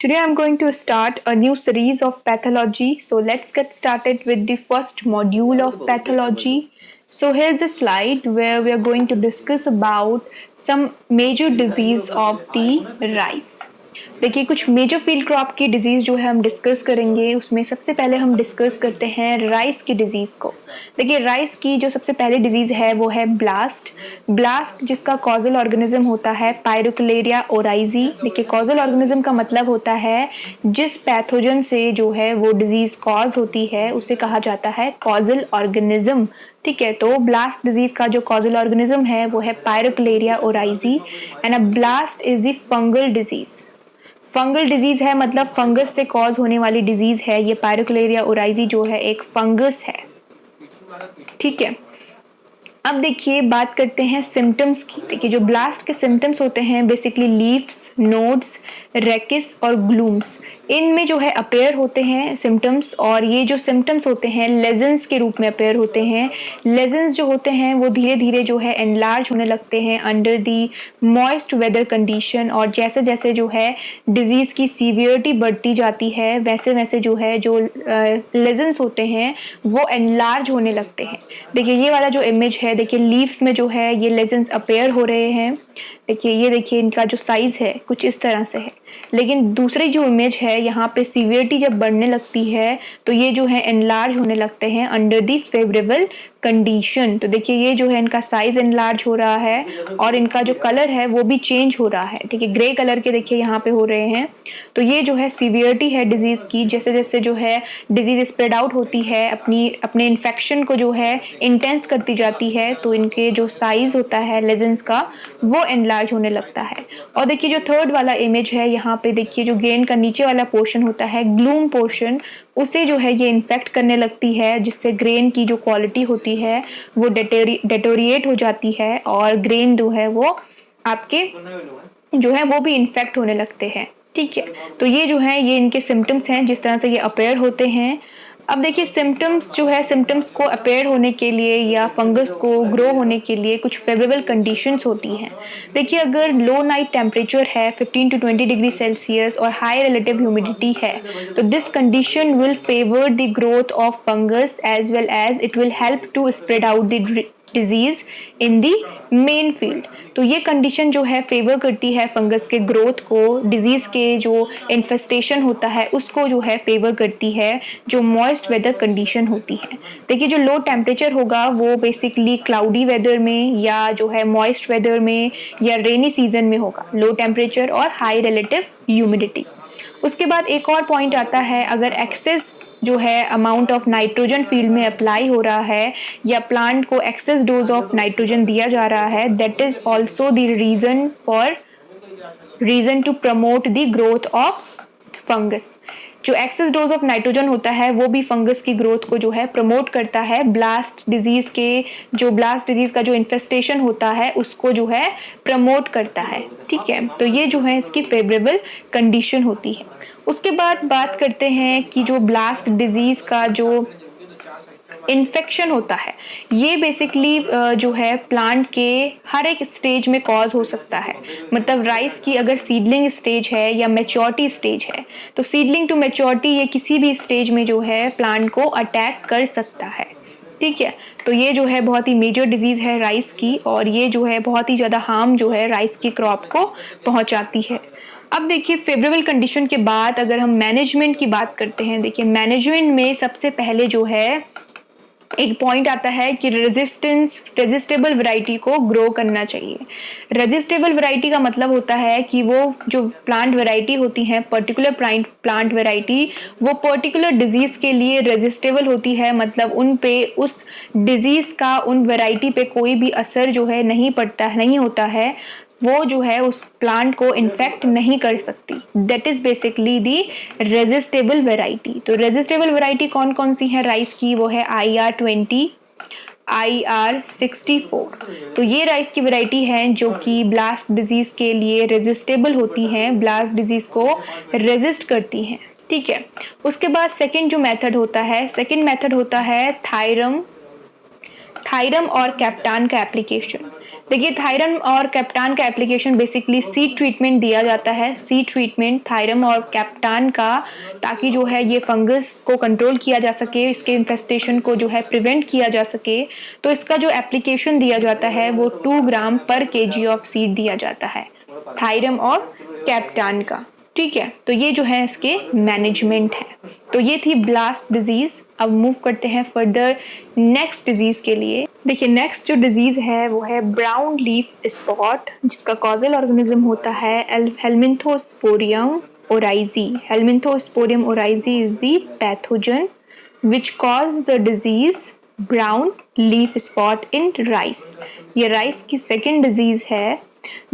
Today I'm going to start a new series of pathology. So let's get started with the first module of pathology. So here's the slide where we are going to discuss about some major disease of the rice. देखिए कुछ major field crop की disease जो है हम discuss करेंगे। उसमें सबसे पहले हम डिस्कस करते हैं राइस की डिजीज़ को। देखिए राइस की जो सबसे पहली डिजीज़ है वो है ब्लास्ट जिसका कॉजल ऑर्गेनिज्म होता है पायरोक्लेरिया ओराइजी। देखिए कॉजल ऑर्गेनिज्म का मतलब होता है जिस पैथोजन से जो है वो डिजीज़ कॉज होती है उसे कहा जाता है कॉजल ऑर्गेनिज्म। ठीक है, तो ब्लास्ट डिजीज का जो कॉजल ऑर्गेनिज्म है वो है Pyricularia oryzae and a blast is the fungal disease है, मतलब फंगस से कॉज होने वाली डिजीज है। ये पायरोक्लेरिया ओराइजी जो है एक फंगस है। ठीक है, अब देखिए बात करते हैं सिम्टम्स की। देखिए जो ब्लास्ट के सिम्टम्स होते हैं बेसिकली लीव्स, नोड्स, रेकिस और ग्लूम्स, इनमें जो है अपेयर होते हैं सिम्टम्स। और ये जो सिम्टम्स होते हैं लेजन्स के रूप में अपेयर होते हैं। लेजन्स जो होते हैं वो धीरे धीरे जो है एनलार्ज होने लगते हैं under the moist weather condition. और जैसे जैसे जो है डिजीज़ की सीवियरिटी बढ़ती जाती है वैसे वैसे जो है जो लेजन्स होते हैं वो एनलार्ज होने लगते हैं। देखिए ये वाला जो इमेज है, देखिए लीव्स में जो है ये लेजन्स अपेयर हो रहे हैं। देखिए ये देखिए इनका जो साइज है कुछ इस तरह से है। लेकिन दूसरी जो इमेज है यहाँ पे सीवियरिटी जब बढ़ने लगती है तो ये जो है एनलार्ज होने लगते हैं अंडर दी फेवरेबल कंडीशन। तो देखिए ये जो है इनका साइज एनलार्ज हो रहा है और इनका जो कलर है वो भी चेंज हो रहा है। ठीक है, ग्रे कलर के देखिए यहाँ पे हो रहे हैं। तो ये जो है सीवियरिटी है डिजीज की। जैसे जैसे जो है डिजीज स्प्रेड आउट होती है अपने इन्फेक्शन को जो है इंटेंस करती जाती है तो इनके जो साइज होता है लेजेंस का वो एनलार्ज होने लगता है। और देखिए जो थर्ड वाला इमेज है यहाँ पे देखिए जो ग्रेन का नीचे वाला पोर्शन होता है ग्लूम पोर्शन, उसे जो है ये इन्फेक्ट करने लगती है जिससे ग्रेन की जो क्वालिटी होती है वो डेटोरिएट हो जाती है और ग्रेन जो है वो आपके जो है वो भी इन्फेक्ट होने लगते हैं। ठीक है, तो ये जो है ये इनके सिम्टम्स हैं जिस तरह से ये अपेयर होते हैं। अब देखिए सिम्टम्स जो है सिम्टम्स को अपेयर होने के लिए या फंगस को ग्रो होने के लिए कुछ फेवरेबल कंडीशंस होती हैं। देखिए अगर लो नाइट टेम्परेचर है 15 to 20 डिग्री सेल्सियस और हाई रिलेटिव ह्यूमिडिटी है तो this condition will favour the growth of fungus as well as it will help to spread out the disease in the main field. तो ये condition जो है favour करती है fungus के ग्रोथ को, डिजीज के जो इन्फेस्टेशन होता है उसको जो है फेवर करती है जो मॉइस्ट वेदर कंडीशन होती है। देखिए जो लो टेम्परेचर होगा वो बेसिकली क्लाउडी वेदर में या जो है मॉइस्ट वेदर में या रेनी सीजन में होगा, लो टेम्परेचर और हाई रिलेटिव ह्यूमिडिटी। उसके बाद एक और पॉइंट आता है अगर एक्सेस जो है अमाउंट ऑफ नाइट्रोजन फील्ड में अप्लाई हो रहा है या प्लांट को एक्सेस डोज ऑफ नाइट्रोजन दिया जा रहा है, that is also the reason to promote the growth of fungus. जो एक्सेस डोज ऑफ नाइट्रोजन होता है वो भी फंगस की ग्रोथ को जो है प्रमोट करता है। ब्लास्ट डिजीज का जो इन्फेस्टेशन होता है उसको जो है प्रमोट करता है। ठीक है, तो ये जो है इसकी फेवरेबल कंडीशन होती है। उसके बाद बात करते हैं कि जो ब्लास्ट डिजीज का जो इन्फेक्शन होता है ये बेसिकली जो है प्लांट के हर एक स्टेज में कॉज हो सकता है। मतलब राइस की अगर सीडलिंग स्टेज है या मैच्योरिटी स्टेज है तो सीडलिंग टू मैच्योरिटी ये किसी भी स्टेज में जो है प्लांट को अटैक कर सकता है। ठीक है, तो ये जो है बहुत ही मेजर डिजीज है राइस की और ये जो है बहुत ही ज़्यादा हार्म जो है राइस की क्रॉप को पहुंचाती है। अब देखिए फेवरेबल कंडीशन के बाद अगर हम मैनेजमेंट की बात करते हैं, देखिए मैनेजमेंट में सबसे पहले जो है एक पॉइंट आता है कि रेजिस्टेबल वैरायटी को ग्रो करना चाहिए। रेजिस्टेबल वैरायटी का मतलब होता है कि वो जो प्लांट वैरायटी होती है पर्टिकुलर प्लांट वैरायटी वो पर्टिकुलर डिजीज के लिए रेजिस्टेबल होती है। मतलब उन पे उस डिजीज का उन वैरायटी पे कोई भी असर जो है नहीं होता है, वो जो है उस प्लांट को इन्फेक्ट नहीं कर सकती। That is basically the resistable variety. तो रेजिस्टेबल वैरायटी कौन कौन सी है राइस की, वो है IR20, IR64। तो ये राइस की वैरायटी है जो कि ब्लास्ट डिजीज के लिए रेजिस्टेबल होती हैं, ब्लास्ट डिजीज को रेजिस्ट करती हैं। ठीक है, उसके बाद सेकेंड जो मेथड होता है थायरम और कैप्टान का एप्लीकेशन। देखिए थायरम और कैप्टान का एप्लीकेशन बेसिकली सीड ट्रीटमेंट दिया जाता है, सीड ट्रीटमेंट थायरम और कैप्टान का, ताकि जो है ये फंगस को कंट्रोल किया जा सके, इसके इन्फेस्टेशन को जो है प्रिवेंट किया जा सके। तो इसका जो एप्लीकेशन दिया जाता है वो 2 ग्राम पर केजी ऑफ सीड दिया जाता है थायरम और कैप्टान का। ठीक है, तो ये जो है इसके मैनेजमेंट है। तो ये थी ब्लास्ट डिजीज। अब मूव करते हैं फर्दर नेक्स्ट डिजीज के लिए। देखिए नेक्स्ट जो डिजीज है वो है ब्राउन लीफ स्पॉट, जिसका कॉजल ऑर्गेनिज्म होता है Helminthosporium oryzae. Helminthosporium oryzae is the pathogen which cause the disease brown leaf spot in rice। ये राइस की सेकेंड डिजीज है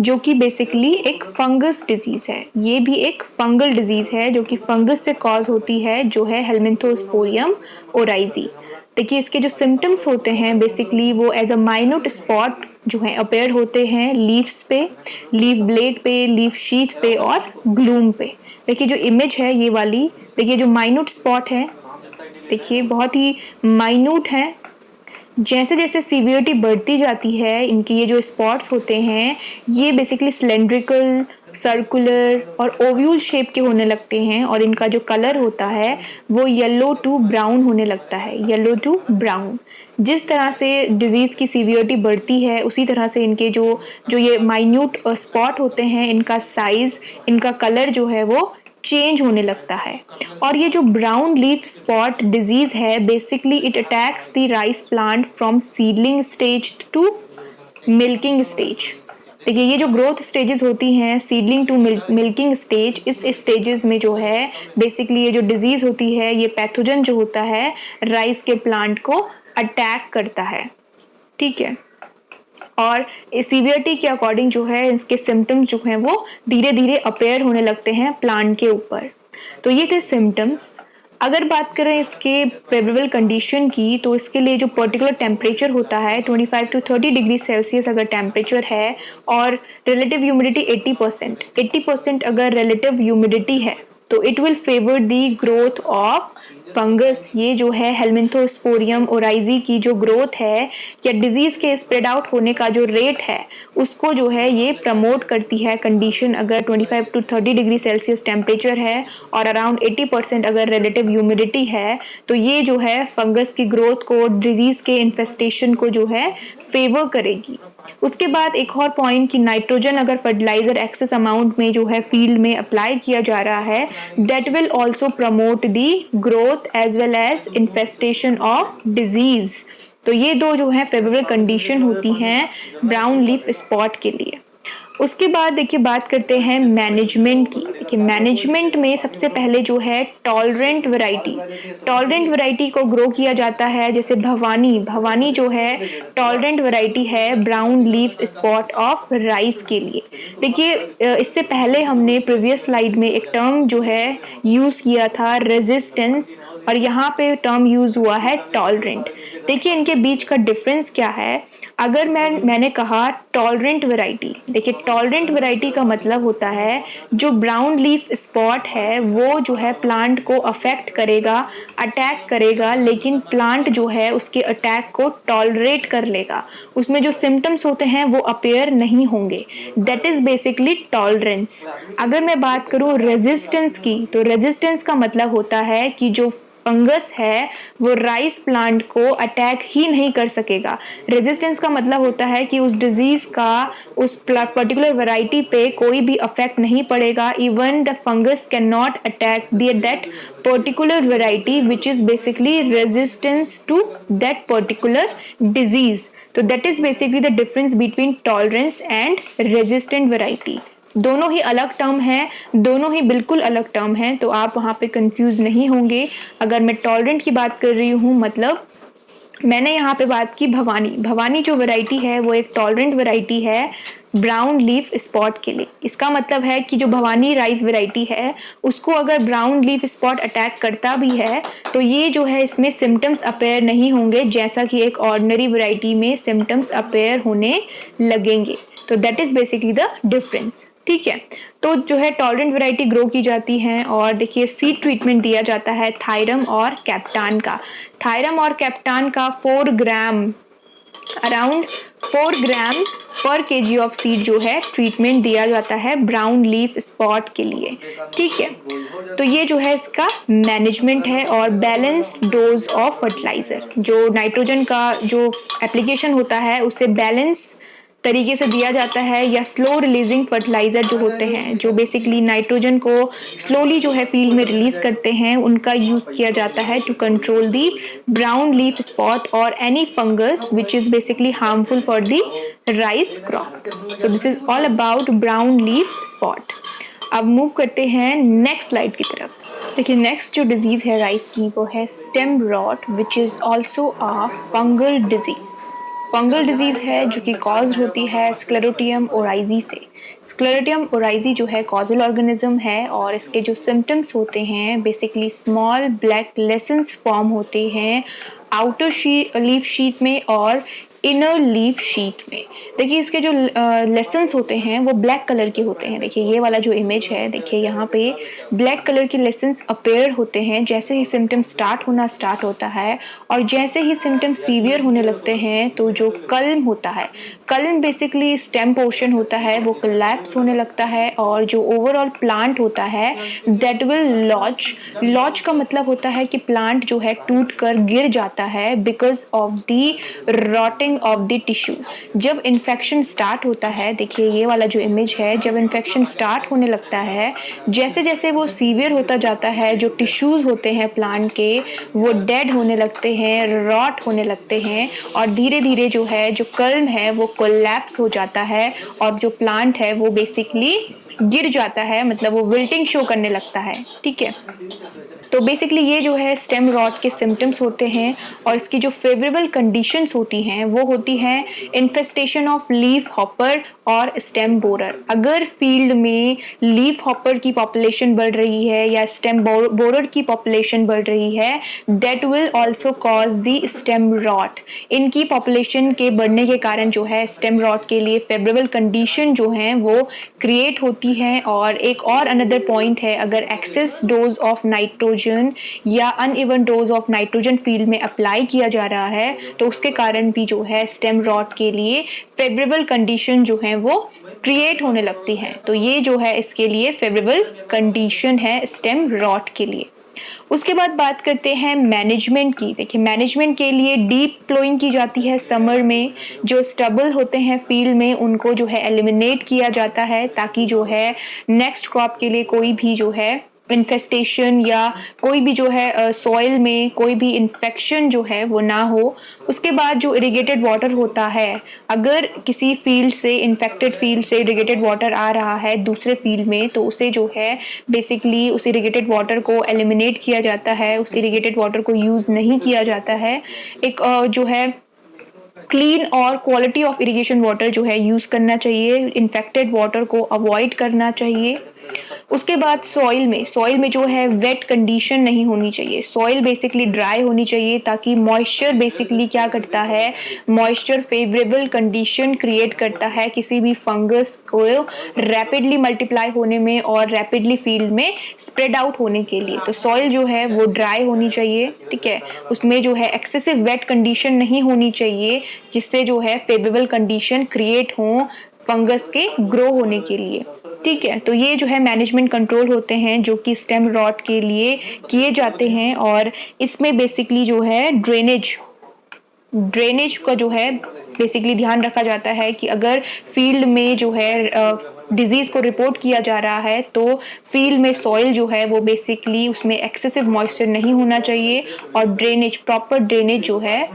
जो कि बेसिकली एक फंगस डिजीज है। ये भी एक फंगल डिजीज है जो कि फंगस से कॉज होती है, जो है हेलमिंथोस्पोरियम ओराइजी। देखिए इसके जो सिम्टम्स होते हैं बेसिकली वो एज अ माइन्यूट स्पॉट जो है अपेयर होते हैं लीव्स पे, लीफ ब्लेड पे, लीफ शीथ पे और ग्लूम पे। देखिए जो इमेज है ये वाली, देखिए जो माइन्यूट स्पॉट है, देखिए बहुत ही माइन्यूट है। जैसे जैसे सीवियरिटी बढ़ती जाती है इनकी ये जो स्पॉट्स होते हैं ये बेसिकली सिलेंड्रिकल, सर्कुलर और ओव्यूल शेप के होने लगते हैं, और इनका जो कलर होता है वो येलो टू ब्राउन होने लगता है, येलो टू ब्राउन। जिस तरह से डिजीज़ की सीवियरिटी बढ़ती है उसी तरह से इनके जो जो ये माइन्यूट स्पॉट होते हैं इनका साइज़, इनका कलर जो है वो चेंज होने लगता है। और ये जो ब्राउन लीफ स्पॉट डिजीज है basically it attacks the rice plant from seedling stage to milking stage. देखिए ये जो ग्रोथ स्टेजेस होती हैं सीडलिंग टू मिल्किंग स्टेज, इस स्टेजेस में जो है बेसिकली ये जो डिजीज होती है ये पैथोजन जो होता है राइस के प्लांट को अटैक करता है। ठीक है, और सीवियरिटी के अकॉर्डिंग जो है इसके सिम्टम्स जो हैं वो धीरे धीरे अपेयर होने लगते हैं प्लांट के ऊपर। तो ये थे सिम्टम्स। अगर बात करें इसके फेवरेबल कंडीशन की तो इसके लिए जो पर्टिकुलर टेम्परेचर होता है 25 to 30 डिग्री सेल्सियस अगर टेम्परेचर है और रिलेटिव ह्यूमिडिटी 80% अगर रिलेटिव ह्यूमिडिटी है तो it will favour the growth of fungus. ये जो है हेलमिंथोस्पोरियम ओराइजी की जो ग्रोथ है या डिजीज के स्प्रेड आउट होने का जो रेट है उसको जो है ये प्रमोट करती है कंडीशन अगर 25 to 30 डिग्री सेल्सियस टेम्परेचर है और अराउंड 80% अगर रिलेटिव ह्यूमिडिटी है तो ये जो है फंगस की ग्रोथ को, डिजीज के इन्फेस्टेशन को जो है फेवर करेगी। उसके बाद एक और पॉइंट कि नाइट्रोजन अगर फर्टिलाइजर एक्सेस अमाउंट में जो है फील्ड में अप्लाई किया जा रहा है that will also promote the growth as well as infestation of disease. तो ये दो जो है फेवरेबल कंडीशन होती हैं ब्राउन लीफ स्पॉट के लिए। उसके बाद देखिए बात करते हैं मैनेजमेंट की। देखिए मैनेजमेंट में सबसे पहले जो है टॉलरेंट वैरायटी को ग्रो किया जाता है। जैसे भवानी जो है टॉलरेंट वैरायटी है brown leaf spot of rice के लिए। देखिए इससे पहले हमने प्रीवियस स्लाइड में एक टर्म जो है यूज़ किया था रेजिस्टेंस, और यहाँ पे टर्म यूज़ हुआ है टॉलरेंट। देखिए इनके बीच का डिफरेंस क्या है। अगर मैंने कहा टॉलरेंट वैरायटी, देखिए टॉलरेंट वैरायटी का मतलब होता है जो ब्राउन लीफ स्पॉट है वो जो है प्लांट को अफेक्ट करेगा, अटैक करेगा, लेकिन प्लांट जो है उसके अटैक को टॉलरेट कर लेगा, उसमें जो सिम्टम्स होते हैं वो अपेयर नहीं होंगे। That is basically tolerance. अगर मैं बात करूँ रेजिस्टेंस की तो रेजिस्टेंस का मतलब होता है कि जो फंगस है वो राइस प्लांट को अटैक ही नहीं कर सकेगा। रेजिस्टेंस का मतलब होता है कि उस डिजीज का उस पर्टिकुलर वैरायटी पे कोई भी अफेक्ट नहीं पड़ेगा। Even the fungus can not attack that particular variety which is basically resistance to that particular disease. तो that is basically the difference between tolerance and resistant variety. दोनों ही अलग टर्म हैं, दोनों ही बिल्कुल अलग टर्म हैं, तो आप वहाँ पे कंफ्यूज नहीं होंगे। अगर मैं टॉलरेंट की बात कर रही हूँ मतलब मैंने यहाँ पे बात की भवानी जो वैरायटी है वो एक टॉलरेंट वैरायटी है ब्राउन लीफ स्पॉट के लिए। इसका मतलब है कि जो भवानी राइस वैरायटी है उसको अगर ब्राउन लीफ स्पॉट अटैक करता भी है तो ये जो है इसमें सिम्टम्स अपेयर नहीं होंगे जैसा कि एक ऑर्डिनरी वैरायटी में सिम्टम्स अपेयर होने लगेंगे। तो that is basically the difference. ठीक है, तो जो है टॉलरेंट वैरायटी ग्रो की जाती हैं और देखिए सीड ट्रीटमेंट दिया जाता है थायरम और कैप्टान का। थायरम और कैप्टान का 4 ग्राम अराउंड 4 ग्राम पर केजी ऑफ सीड जो है ट्रीटमेंट दिया जाता है ब्राउन लीफ स्पॉट के लिए। ठीक है, तो ये जो है इसका मैनेजमेंट है। और बैलेंस्ड डोज ऑफ फर्टिलाइजर, जो नाइट्रोजन का जो एप्लीकेशन होता है उसे बैलेंस तरीके से दिया जाता है, या स्लो रिलीजिंग फर्टिलाइजर जो होते हैं, जो बेसिकली नाइट्रोजन को स्लोली जो है फील्ड में रिलीज करते हैं, उनका यूज किया जाता है to control the brown leaf spot और any fungus which is basically harmful for the rice crop. So this is all about brown leaf spot. अब मूव करते हैं नेक्स्ट स्लाइड की तरफ। देखिए नेक्स्ट जो डिजीज है राइस की वो है stem rot, which is also a fungal disease. Fungal disease है जो कि कॉज होती है स्क्लेरोटियम ओराइजी से। स्क्लेरोटियम ओराइजी जो है कॉजल ऑर्गेनिज्म है, और इसके जो सिम्टम्स होते हैं basically small black lessons form होते हैं आउटर लीफ शीट में और इनर लीफ शीट में। देखिए इसके जो लेसन्स होते हैं वो ब्लैक कलर के होते हैं। देखिए ये वाला जो इमेज है, देखिए यहाँ पे ब्लैक कलर के लेसन्स अपेयर होते हैं जैसे ही सिम्टम स्टार्ट होता है। और जैसे ही सिम्टम सीवियर होने लगते हैं तो जो कल्म होता है, कल्म बेसिकली स्टेम पोर्शन होता है, वो कोलैप्स होने लगता है, और जो ओवरऑल प्लांट होता है दैट विल लॉच। लॉच का मतलब होता है कि प्लांट जो है टूट कर गिर जाता है because of the rotting of the tissue. जब इन्फेक्शन स्टार्ट होता है, देखिए ये वाला जो इमेज है, जब इन्फेक्शन स्टार्ट होने लगता है, जैसे जैसे वो सीवियर होता जाता है, जो टिश्यूज होते हैं प्लांट के वो डेड होने लगते हैं, रॉट होने लगते हैं, और धीरे धीरे जो है जो कल्म है वो कोलैप्स हो जाता है, और जो प्लांट है वो बेसिकली गिर जाता है, मतलब वो विल्टिंग शो करने लगता है। ठीक है, तो बेसिकली ये जो है स्टेम रॉट के सिम्टम्स होते हैं। और इसकी जो फेवरेबल कंडीशंस होती हैं वो होती हैं इन्फेस्टेशन ऑफ लीफ हॉपर और स्टेम बोरर। अगर फील्ड में लीफ हॉपर की पॉपुलेशन बढ़ रही है या स्टेम बोरर की पॉपुलेशन बढ़ रही है, that will also cause the stem rot. इनकी पॉपुलेशन के बढ़ने के कारण जो है स्टेम रॉट के लिए फेवरेबल कंडीशन जो हैं वो क्रिएट होती हैं। और एक और अनदर पॉइंट है, अगर एक्सेस डोज ऑफ नाइट्रोजन या uneven dose of nitrogen field में अप्लाई किया जा रहा है तो उसके कारण भी जो है स्टेम रॉट के लिए फेवरेबल कंडीशन जो है वो क्रिएट होने लगती हैं। तो ये जो है इसके लिए फेवरेबल कंडीशन है स्टेम रॉट के लिए। उसके बाद बात करते हैं मैनेजमेंट की। देखिए मैनेजमेंट के लिए डीप प्लोइंग की जाती है समर में। जो स्टबल होते हैं फील्ड में उनको जो है एलिमिनेट किया जाता है, ताकि जो है नेक्स्ट क्रॉप के लिए कोई भी जो है इन्फेस्टेशन या कोई भी जो है सॉइल में कोई भी इन्फेक्शन जो है वो ना हो। उसके बाद जो इरिगेटेड वाटर होता है, अगर किसी फील्ड से इन्फेक्टेड फील्ड से इरिगेटेड वाटर आ रहा है दूसरे फील्ड में, तो उसे जो है बेसिकली उस इरिगेटेड वाटर को एलिमिनेट किया जाता है, उस इरिगेटेड वाटर को यूज़ नहीं किया जाता है। एक जो है क्लीन और क्वालिटी ऑफ इरिगेशन वाटर जो है यूज़ करना चाहिए, इन्फेक्टेड वाटर को अवॉइड करना चाहिए। उसके बाद सॉइल में जो है वेट कंडीशन नहीं होनी चाहिए, सॉइल बेसिकली ड्राई होनी चाहिए, ताकि मॉइस्चर बेसिकली क्या करता है, मॉइस्चर फेवरेबल कंडीशन क्रिएट करता है किसी भी फंगस को रैपिडली मल्टीप्लाई होने में और रैपिडली फील्ड में स्प्रेड आउट होने के लिए। तो सॉइल जो है वो ड्राई होनी चाहिए, ठीक है, उसमें जो है एक्सेसिव वेट कंडीशन नहीं होनी चाहिए, जिससे जो है फेवरेबल कंडीशन क्रिएट हो फंगस के ग्रो होने के लिए। ठीक है, तो ये जो है मैनेजमेंट कंट्रोल होते हैं जो कि स्टेम रॉट के लिए किए जाते हैं। और इसमें बेसिकली जो है ड्रेनेज का जो है बेसिकली ध्यान रखा जाता है कि अगर फील्ड में जो है डिजीज को रिपोर्ट किया जा रहा है तो फील्ड में सॉइल जो है वो बेसिकली उसमें एक्सेसिव मॉइस्चर नहीं होना चाहिए, और प्रॉपर ड्रेनेज जो है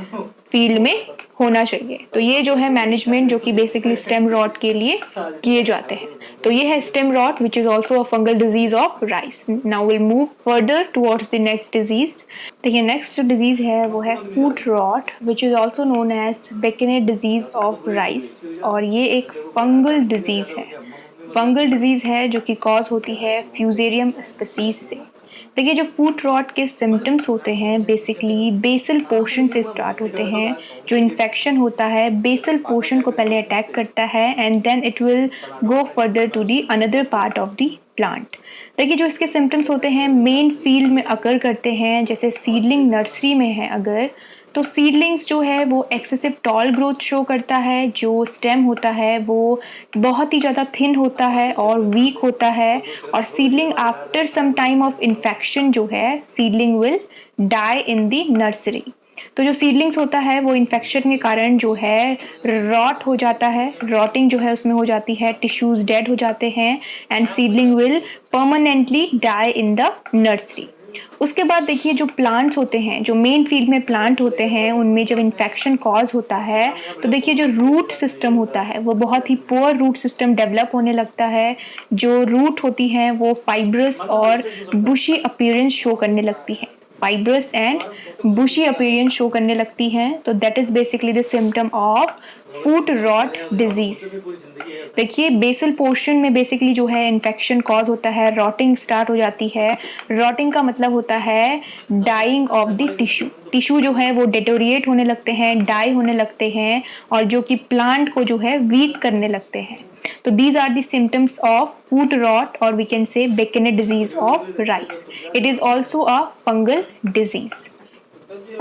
फील्ड में होना चाहिए। तो ये जो है मैनेजमेंट जो कि बेसिकली स्टेम रॉट के लिए किए जाते हैं। तो ये है stem rot which is also a fungal disease of rice. Now will move further towards the next disease. देखिए नेक्स्ट जो डिजीज है वो है foot rot which is also known as bakanae disease of rice, और ये एक fungal disease है। Fungal disease है जो कि कॉज होती है फ्यूजेरियम स्पीसीज से। देखिए जो फूट रॉट के सिम्टम्स होते हैं बेसिकली बेसल पोर्शन से स्टार्ट होते हैं। जो इन्फेक्शन होता है बेसल पोर्शन को पहले अटैक करता है and then it will go further to the another part of the plant. देखिए जो इसके सिम्टम्स होते हैं मेन फील्ड में अकर करते हैं, जैसे सीडलिंग नर्सरी में है अगर, तो सीडलिंग्स जो है वो एक्सेसिव टॉल ग्रोथ शो करता है, जो स्टेम होता है वो बहुत ही ज़्यादा थिन होता है और वीक होता है, और seedling after some time of infection जो है seedling will die in the nursery. तो जो सीडलिंग्स होता है वो इन्फेक्शन के कारण जो है रॉट हो जाता है, रॉटिंग जो है उसमें हो जाती है, टिश्यूज डेड हो जाते हैं and seedling will permanently die in the nursery. उसके बाद देखिए जो प्लांट्स होते हैं, जो मेन फील्ड में प्लांट होते हैं, उनमें जब इन्फेक्शन कॉज होता है तो देखिए जो रूट सिस्टम होता है वो बहुत ही पुअर रूट सिस्टम डेवलप होने लगता है। जो रूट होती हैं वो फाइब्रस और बुशी अपीयरेंस शो करने लगती हैं, fibrous and bushy appearance show करने लगती हैं। तो that is basically the symptom of foot rot disease. देखिए बेसल पोर्शन में बेसिकली जो है इन्फेक्शन कॉज होता है, रॉटिंग स्टार्ट हो जाती है। रॉटिंग का मतलब होता है dying of the tissue, tissue जो है वो डेटोरिएट होने लगते हैं, डाई होने लगते हैं, और जो कि प्लांट को जो है वीक करने लगते हैं। तो these are the symptoms of foot rot or we can say Beckenet disease of rice. It is also a fungal disease.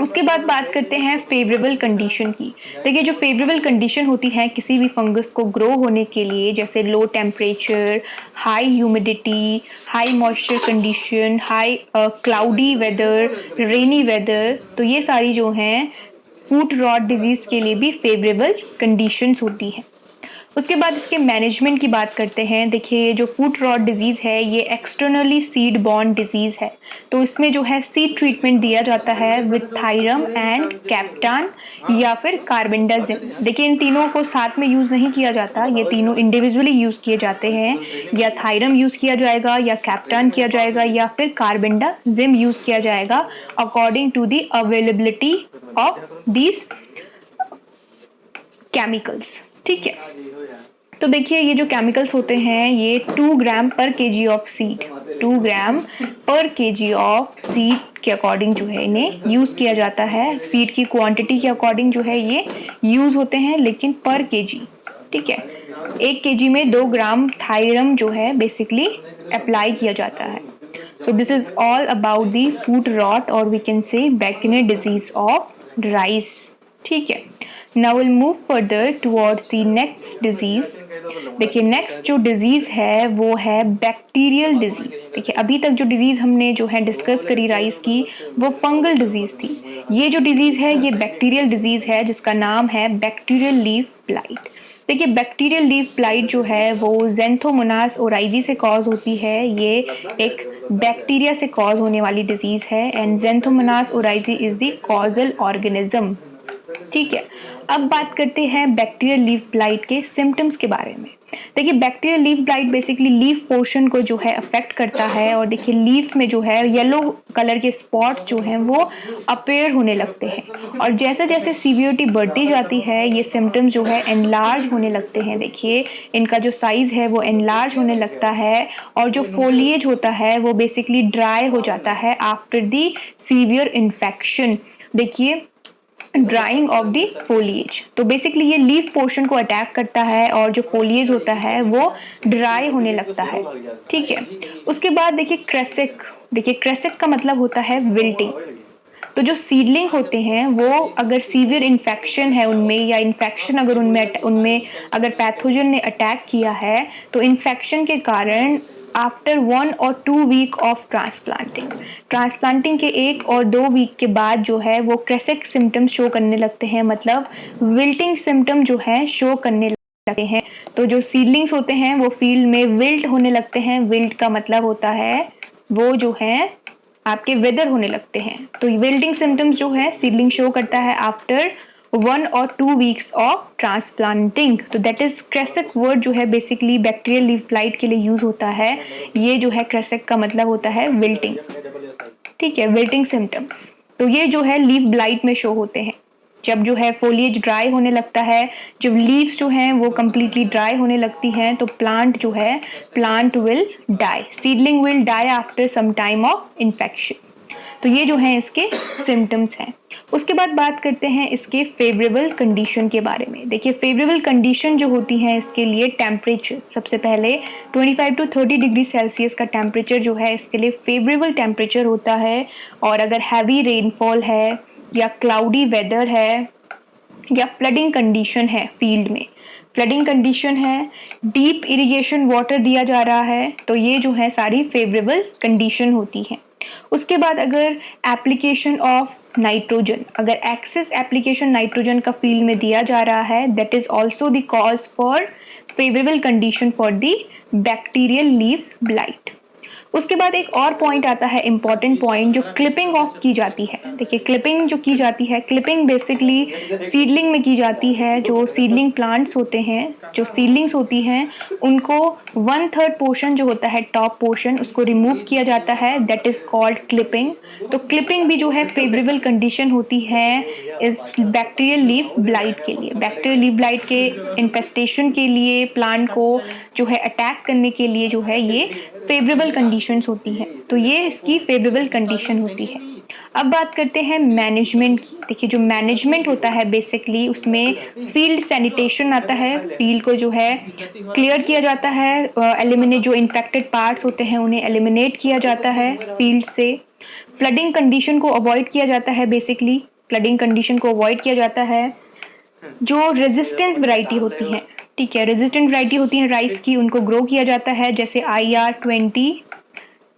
उसके बाद बात करते हैं फेवरेबल कंडीशन की। देखिए जो फेवरेबल कंडीशन होती है किसी भी फंगस को ग्रो होने के लिए, जैसे low temperature, high humidity, high moisture condition, high cloudy weather, rainy weather, तो ये सारी जो हैं फूट रॉट डिजीज़ के लिए भी फेवरेबल कंडीशंस होती हैं। उसके बाद इसके मैनेजमेंट की बात करते हैं। देखिए जो फूट रॉट डिजीज़ है ये एक्सटर्नली सीड बॉर्न डिजीज़ है, तो इसमें जो है सीड ट्रीटमेंट दिया जाता है विद थायरम एंड कैप्टान या फिर कार्बेंडाजिम। देखिए इन तीनों को साथ में यूज़ नहीं किया जाता, ये तीनों इंडिविजुअली यूज़ किए जाते हैं। या थायरम यूज़ किया जाएगा, या कैप्टान किया जाएगा, या फिर कार्बेंडाजिम यूज़ किया जाएगा according to the availability of these chemicals. ठीक है, तो देखिए ये जो केमिकल्स होते हैं ये 2 ग्राम पर केजी ऑफ सीड, 2 ग्राम पर केजी ऑफ सीड के अकॉर्डिंग जो है इन्हें यूज़ किया जाता है। सीड की क्वांटिटी के अकॉर्डिंग जो है ये यूज़ होते हैं, लेकिन पर केजी। ठीक है, 1 केजी में 2 ग्राम थायरम जो है बेसिकली अप्लाई किया जाता है। So this is all about the foot rot or we can say Beckenet disease of rice. ठीक है, now we'll move further towards the next disease. देखिए नेक्स्ट जो डिजीज़ है वो है बैक्टीरियल डिजीज़। देखिए अभी तक जो डिजीज़ हमने जो है डिस्कस करी राइस की वो फंगल डिजीज़ थी, ये जो डिजीज़ है ये बैक्टीरियल डिजीज़ है जिसका नाम है बैक्टीरियल लीफ ब्लाइट। देखिए बैक्टीरियल लीफ ब्लाइट जो है वो ज़ेंथोमोनास ओराइजी से कॉज होती है, ये एक बैक्टीरिया से कॉज होने वाली डिजीज़ है and Xanthomonas oryzae is the causal organism. ठीक है, अब बात करते हैं बैक्टीरियल लीफ ब्लाइट के सिम्टम्स के बारे में। देखिए bacterial leaf blight basically leaf portion को जो है अफेक्ट करता है, और देखिए लीफ में जो है येलो कलर के स्पॉट्स जो हैं वो अपेयर होने लगते हैं, और जैसे जैसे सीवियरिटी बढ़ती जाती है ये सिम्टम्स जो है एनलार्ज होने लगते हैं। देखिए इनका जो साइज़ है वो एनलार्ज होने लगता है, और जो फोलिएज होता है वो बेसिकली ड्राई हो जाता है आफ्टर दी सीवियर इन्फेक्शन। देखिए ड्राइंग ऑफ द फोलिएज, तो बेसिकली ये लीफ पोर्शन को अटैक करता है और जो फोलिएज होता है वो ड्राई होने लगता है। ठीक है, उसके बाद देखिए क्रेसिक। देखिए क्रेसिक का मतलब होता है विल्टिंग। तो जो सीडलिंग होते हैं वो अगर सीवियर इन्फेक्शन है उनमें, या इन्फेक्शन अगर उनमें अगर पैथोजन ने अटैक किया है, तो इन्फेक्शन के कारण आफ्टर 1 और 2 वीक ऑफ ट्रांसप्लांटिंग के 1 और 2 वीक के बाद जो है वो क्रेसिक सिम्टम्स शो करने लगते हैं, मतलब विल्टिंग सिम्टम जो है शो करने लगते हैं। तो जो सीडलिंग्स होते हैं वो फील्ड में विल्ट होने लगते हैं। विल्ट का मतलब होता है वो जो है आपके वेदर होने लगते हैं। तो विल्टिंग सिम्टम्स जो है सीडलिंग शो करता है आफ्टर 1 और 2 वीक्स ऑफ ट्रांसप्लांटिंग। तो दैट इज क्रेसिक वर्ड जो है बेसिकली बैक्टीरियल लीफ ब्लाइट के लिए यूज होता है। ये जो है क्रेसिक का मतलब होता है विल्टिंग। ठीक है, विल्टिंग सिम्टम्स तो ये जो है लीफ ब्लाइट में शो होते हैं। जब जो है फोलिएज ड्राई होने लगता है, जब लीव्स जो हैं वो कम्प्लीटली ड्राई होने लगती हैं, तो plant will die, seedling will die after some time of infection. तो ये जो है इसके सिम्टम्स हैं। उसके बाद बात करते हैं इसके फेवरेबल कंडीशन के बारे में। देखिए फेवरेबल कंडीशन जो होती हैं इसके लिए टेम्परेचर, सबसे पहले 25 to 30 डिग्री सेल्सियस का टेम्परेचर जो है इसके लिए फेवरेबल टेम्परेचर होता है। और अगर हैवी रेनफॉल है या क्लाउडी वेदर है या फ्लडिंग कंडीशन है, फील्ड में फ्लडिंग कंडीशन है, डीप इरिगेशन वाटर दिया जा रहा है, तो ये जो है सारी फेवरेबल कंडीशन होती है। उसके बाद अगर एप्लीकेशन ऑफ नाइट्रोजन, अगर एक्सेस एप्लीकेशन नाइट्रोजन का फील्ड में दिया जा रहा है, that is also the cause for favourable condition for the bacterial leaf blight. उसके बाद एक और पॉइंट आता है, इंपॉर्टेंट पॉइंट, जो क्लिपिंग ऑफ की जाती है। देखिए क्लिपिंग जो की जाती है, क्लिपिंग बेसिकली सीडलिंग में की जाती है। जो सीडलिंग प्लांट्स होते हैं, जो सीडलिंग्स होती हैं, उनको 1/3 पोर्शन जो होता है, टॉप पोर्शन, उसको रिमूव किया जाता है, दैट इज कॉल्ड क्लिपिंग। तो क्लिपिंग भी जो है फेवरेबल कंडीशन होती है इस बैक्टीरियल लीफ ब्लाइट के लिए। बैक्टीरियल लीफ ब्लाइट के इन्फेस्टेशन के लिए, प्लांट को जो है अटैक करने के लिए जो है ये फेवरेबल कंडीशंस होती हैं। तो ये इसकी फेवरेबल कंडीशन होती है। अब बात करते हैं मैनेजमेंट की। देखिए जो मैनेजमेंट होता है बेसिकली उसमें फील्ड सैनिटेशन आता है। फील्ड को जो है क्लियर किया जाता है, एलिमिनेट जो इन्फेक्टेड पार्ट्स होते हैं उन्हें एलिमिनेट किया जाता है फील्ड से। फ्लडिंग कंडीशन को अवॉइड किया जाता है, बेसिकली फ्लडिंग कंडीशन को अवॉइड किया जाता है। जो रेजिस्टेंस वैरायटी होती हैं, ठीक है, रेजिस्टेंट वैरायटी होती हैं राइस की, उनको ग्रो किया जाता है, जैसे IR20,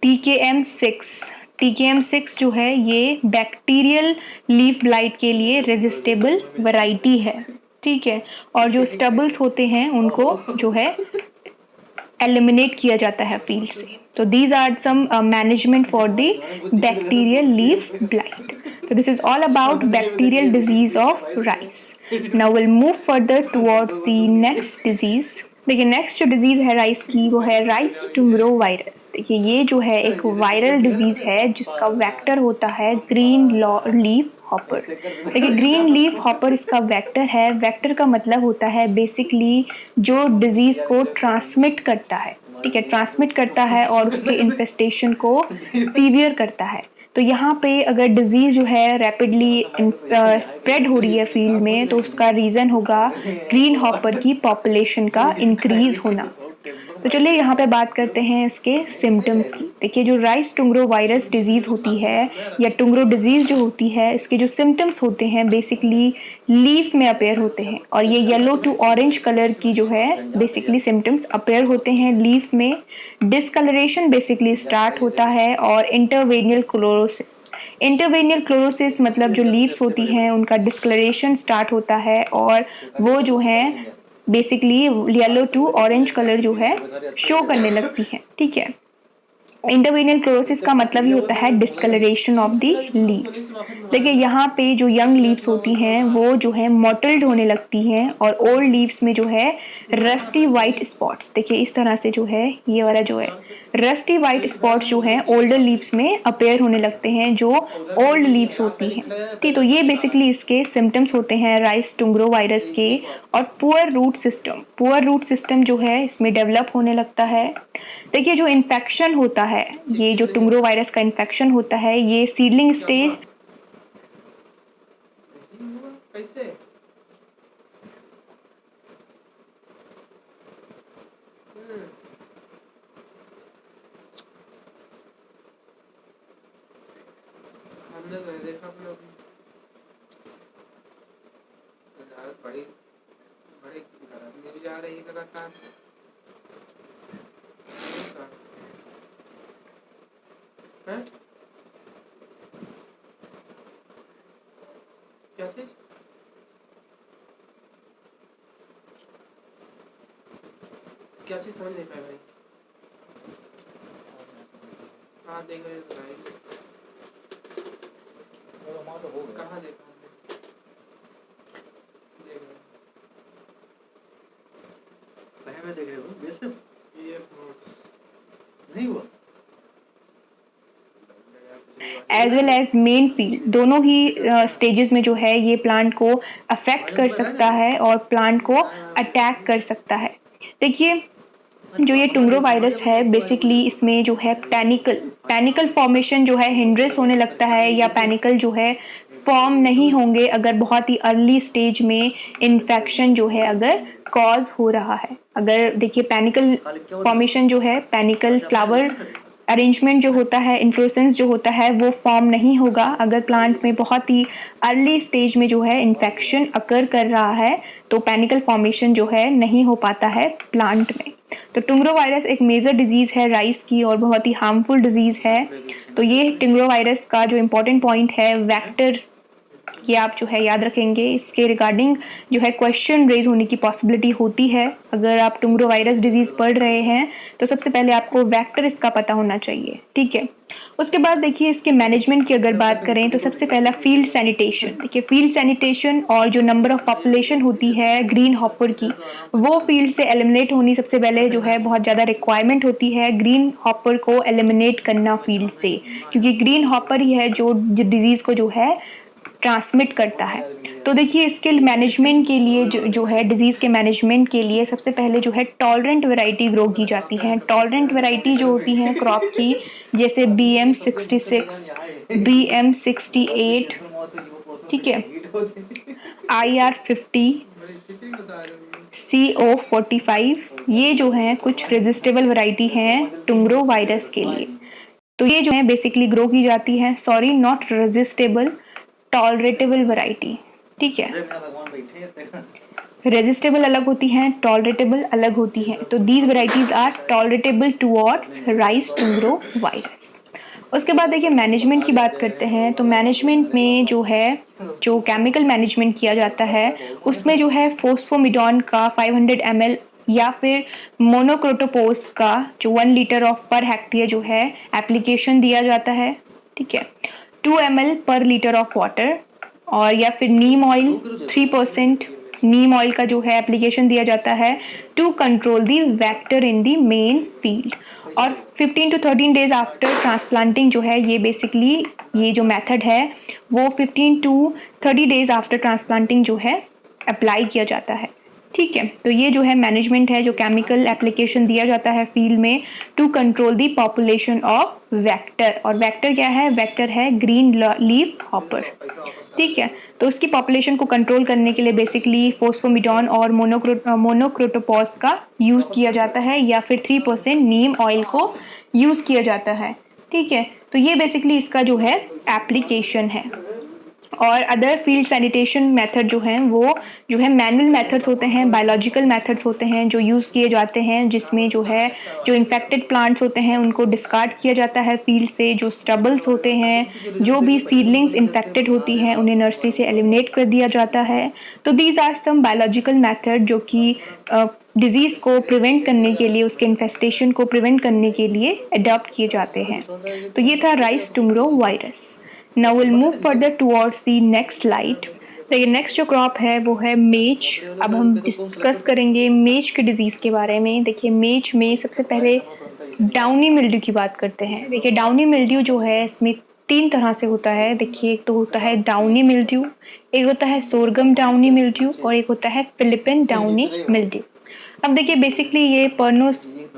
TKM6। TKM6 जो है ये बैक्टीरियल लीफ ब्लाइट के लिए रेजिस्टेबल वैरायटी है, ठीक है। और जो स्टबल्स होते हैं उनको जो है एलिमिनेट किया जाता है फील्ड से। तो these are some management for the bacterial leaf blight. So this is all about bacterial disease of rice. Now we'll move further towards the next disease. देखिए नेक्स्ट जो डिजीज है राइस की वो है राइस टुंगरो वायरस। देखिए ये जो है एक वायरल डिजीज है जिसका वेक्टर होता है ग्रीन लीफ हॉपर। देखिए ग्रीन लीफ हॉपर इसका वेक्टर है। वेक्टर का मतलब होता है बेसिकली जो डिजीज को ट्रांसमिट करता है, ठीक है, ट्रांसमिट करता है और उसके इन्फेस्टेशन को सीवियर करता है। तो यहाँ पे अगर डिजीज जो है रैपिडली स्प्रेड हो रही है फील्ड में, तो उसका रीज़न होगा ग्रीन हॉपर की पॉपुलेशन का इंक्रीज होना। तो चलिए यहाँ पे बात करते हैं इसके सिम्टम्स की। देखिए जो राइस टुंगरो वायरस डिजीज़ होती है या टुंगरो डिजीज़ जो होती है, इसके जो सिम्टम्स होते हैं बेसिकली लीफ में अपेयर होते हैं, और ये येलो टू ऑरेंज कलर की जो है बेसिकली सिम्टम्स अपेयर होते हैं लीफ में। डिसकलरेशन बेसिकली स्टार्ट होता है और इंटरवेनियल क्लोरोसिस। इंटरवेनियल क्लोरोसिस मतलब जो लीव्स होती हैं उनका डिस्कलरेशन स्टार्ट होता है और वो जो है basically yellow to orange colour जो है शो करने लगती है, ठीक है। इंटरवेनियल क्लोरोसिस का मतलब ही होता है डिस्कलरेशन ऑफ द लीव्स। देखिए यहाँ पे जो यंग लीव्स होती हैं वो जो है मोटल्ड होने लगती हैं और ओल्ड लीव्स में जो है रस्टी वाइट स्पॉट्स, देखिए इस तरह से जो है ये वाला जो है रस्टी वाइट स्पॉट्स जो है ओल्डर लीव्स में अपेयर होने लगते हैं, जो ओल्ड लीव्स होती हैं, ठीक। तो ये बेसिकली इसके सिम्टम्स होते हैं राइस टुंगरो वायरस के। और पुअर रूट सिस्टम जो है इसमें डेवलप होने लगता है। देखिए जो इन्फेक्शन होता है, ये जो टुंगरो वायरस का इन्फेक्शन होता है, ये सीडलिंग स्टेज हमने तो नहीं देखा अपने बड़ी बड़ी गर्मी भी जा रही है लगातार। क्या चीज? क्या चीज समझ नहीं पाया भाई। हाँ देख रहे तो भाई, कहाँ देखा हमने? देख रहे कहे में देख रहे हो बेसिक ये नोट्स नहीं हुआ। As well as main field, दोनों ही स्टेजेस में जो है ये प्लांट को अफेक्ट कर सकता है और प्लांट को अटैक कर सकता है। देखिए जो ये टुंगरो वायरस है बेसिकली इसमें जो है पैनिकल फॉर्मेशन जो है हिंड्रेस होने लगता है, या पैनिकल जो है फॉर्म नहीं होंगे अगर बहुत ही अर्ली स्टेज में इन्फेक्शन जो है अगर कॉज हो रहा है। अगर देखिए पैनिकल फॉर्मेशन जो है, पैनिकल फ्लावर अरेंजमेंट जो होता है, इन्फ्लोरेसेंस जो होता है वो फॉर्म नहीं होगा अगर प्लांट में बहुत ही अर्ली स्टेज में जो है इन्फेक्शन अकर कर रहा है, तो पेनिकल फॉर्मेशन जो है नहीं हो पाता है प्लांट में। तो टिंगरो वायरस एक मेजर डिजीज़ है राइस की और बहुत ही हार्मफुल डिजीज़ है। तो ये टिंगरो वायरस का जो इम्पोर्टेंट पॉइंट है वेक्टर, ये आप जो है याद रखेंगे। इसके रिगार्डिंग जो है क्वेश्चन रेज होने की पॉसिबिलिटी होती है। अगर आप टिंगरो वायरस डिजीज़ पढ़ रहे हैं तो सबसे पहले आपको वेक्टर इसका पता होना चाहिए, ठीक है। उसके बाद देखिए इसके मैनेजमेंट की अगर बात करें तो सबसे पहला फील्ड सैनिटेशन। देखिए फील्ड सैनिटेशन और जो नंबर ऑफ पॉपुलेशन होती है ग्रीन हॉपर की, वो फील्ड से एलिमिनेट होनी सबसे पहले जो है बहुत ज़्यादा रिक्वायरमेंट होती है ग्रीन हॉपर को एलिमिनेट करना फील्ड से, क्योंकि ग्रीन हॉपर ही है जो डिजीज़ को जो है ट्रांसमिट करता है। तो देखिए इसके मैनेजमेंट के लिए जो है डिजीज़ के मैनेजमेंट के लिए सबसे पहले जो है टॉलरेंट वैरायटी ग्रो की जाती है। टॉलरेंट वैरायटी जो होती हैं क्रॉप की, जैसे BM66, BM68, ठीक है, IR50, CO45, ये जो हैं कुछ रेजिस्टेबल वैरायटी हैं टिंगरो वायरस के लिए। तो ये जो है बेसिकली ग्रो की जाती है, सॉरी नॉट रेजिस्टेबल, टॉलरेटेबल वैरायटी, ठीक है। रेजिस्टेबल अलग होती हैं, टॉलरेटेबल अलग होती हैं। तो these varieties are toleratable towards rice tungro virus. उसके बाद देखिए मैनेजमेंट की बात करते हैं। तो मैनेजमेंट में जो है जो केमिकल मैनेजमेंट किया जाता है उसमें जो है फोस्फोमिडॉन का 500 ml या फिर मोनोक्रोटोपोस का जो 1 लीटर ऑफ पर हेक्टेयर जो है एप्लीकेशन दिया जाता है, ठीक है। 2 ml पर लीटर ऑफ वाटर, और या फिर नीम ऑयल 3% नीम ऑयल का जो है एप्लीकेशन दिया जाता है to control the vector in the main field. और 15 to 13 डेज आफ्टर ट्रांसप्लांटिंग जो है ये बेसिकली ये जो मेथड है वो 15 to 30 डेज आफ्टर ट्रांसप्लांटिंग जो है अप्लाई किया जाता है, ठीक है। तो ये जो है मैनेजमेंट है जो केमिकल एप्लीकेशन दिया जाता है फील्ड में to control the population of vector. और वेक्टर क्या है? वेक्टर है ग्रीन लीफ हॉपर, ठीक है। तो उसकी पॉपुलेशन को कंट्रोल करने के लिए बेसिकली फोस्फोमिडॉन और मोनोक्रोटोपॉस का यूज़ किया जाता है या फिर 3% नीम ऑयल को यूज़ किया जाता है, ठीक है। तो ये बेसिकली इसका जो है एप्लीकेशन है। और अदर फील्ड सैनिटेशन मेथड जो हैं वो जो है मैनुअल मेथड्स होते हैं, बायोलॉजिकल मेथड्स होते हैं जो यूज़ किए जाते हैं, जिसमें जो है जो इन्फेक्टेड प्लांट्स होते हैं उनको डिस्कार्ड किया जाता है फील्ड से। जो स्टबल्स होते हैं, जो भी सीडलिंग्स इन्फेक्टेड होती हैं उन्हें नर्सरी से एलिमिनेट कर दिया जाता है। तो these are some biological method जो कि डिजीज़ को प्रिवेंट करने के लिए, उसके इन्फेस्टेशन को प्रिवेंट करने के लिए अडॉप्ट किए जाते हैं। तो ये था rice tungro virus. Now we'll move further towards the next slide. देखिए नेक्स्ट जो क्रॉप है वो है मेज। अब हम डिस्कस करेंगे मेज के डिजीज़ के बारे में। देखिए मेज में सबसे पहले डाउनी मिल्ड्यू की बात करते हैं। देखिए डाउनी मिल्ड्यू जो है इसमें 3 तरह से होता है। देखिए एक तो होता है डाउनी मिल्ड्यू, एक होता है सोरगम डाउनी मिल्ड्यू और एक होता है फिलिपिन डाउनी मिल्ड्यू। अब देखिए बेसिकली ये